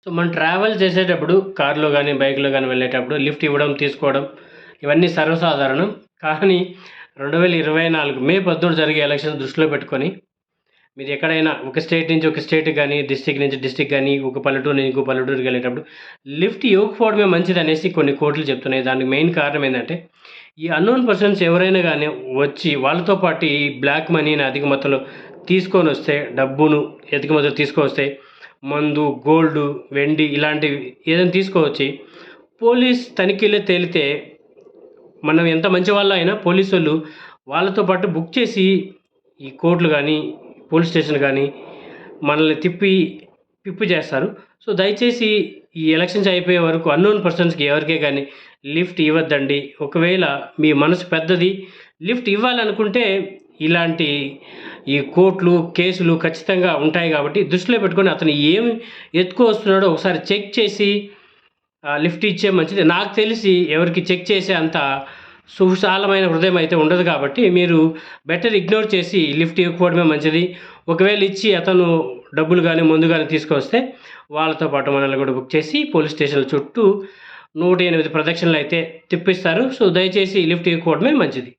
So, మనం travel చేసేటప్పుడు కార్‌లో గాని, బైక్‌లో గాని వెళ్ళేటప్పుడు లిఫ్ట్ ఇవ్వడం, తీసుకోవడం ఇవన్నీ సర్వసాధారణం. కానీ 2024 మే 18 జరిగే ఎలక్షన్స్ దృష్టిలో పెట్టుకొని మీరు ఎక్కడైనా ఒక స్టేట్ నుంచి ఒక స్టేట్‌కి గాని, డిస్ట్రిక్ట్ నుంచి డిస్ట్రిక్ట్ గాని, ఒక పల్లెటూరు నుంచి ఇంకో పల్లెటూరుకెళ్ళేటప్పుడు లిఫ్ట్ ఇవ్వకపోవడమే మంచిదనేసి కొన్ని కోర్టులు చెప్తున్నాయి. దానికి మెయిన్ కారణం ఏందంటే, ఈ అన్‌నోన్ పర్సన్స్ ఎవరైనా గాని వచ్చి వాళ్ళతో పాటు ఈ బ్లాక్ మనీని అధిక మొత్తంలో తీసుకొనొస్తే, డబ్బును అధిక మొత్తంలో తీసుకొస్తే, మందు, గోల్డు, వెండి ఇలాంటివి ఏదైనా తీసుకొచ్చి పోలీస్ తనిఖీలో తేలితే మనం ఎంత మంచివాళ్ళం అయినా పోలీసోళ్ళు వాళ్ళతో పాటు బుక్ చేసి ఈ కోర్టులు గానీ, పోలీస్ స్టేషన్‌లు గానీ మనల్ని పిప్పి చేస్తారు. సో, దయచేసి ఈ ఎలక్షన్స్ అయిపోయే వరకు అన్‌నోన్ పర్సన్స్‌కి ఎవరికే గానీ లిఫ్ట్ ఇవ్వద్దండి. ఒకవేళ మీ మనసు పెద్దది లిఫ్ట్ ఇవ్వాలనుకుంటే ఇలాంటి ఈ కోర్టులు, కేసులు ఖచ్చితంగా ఉంటాయి గాబట్టి దృష్టిలో పెట్టుకొని అతను ఏమి ఎత్తుకొస్తున్నాడో ఒకసారి చెక్ చేసి లిఫ్ట్ ఇచ్చే మంచిది. నాకు తెలిసి ఎవరికీ చెక్ చేసే అంత సువిశాలమైన హృదయం అయితే ఉండదు కాబట్టి మీరు బెటర్ ఇగ్నోర్ చేసి లిఫ్ట్ ఇవ్వకపోవడమే మంచిది. ఒకవేళ ఇచ్చి అతను డబ్బులు గాని, మందు గాని తీసుకొస్తే వాళ్ళతో పాటు మనల్ని కూడా బుక్ చేసి పోలీస్ స్టేషన్‌ల చుట్టూ 108 ప్రదక్షిణలైతే తిప్పిస్తారు. సో, దయచేసి లిఫ్ట్ ఇవ్వకపోవడమే మంచిది.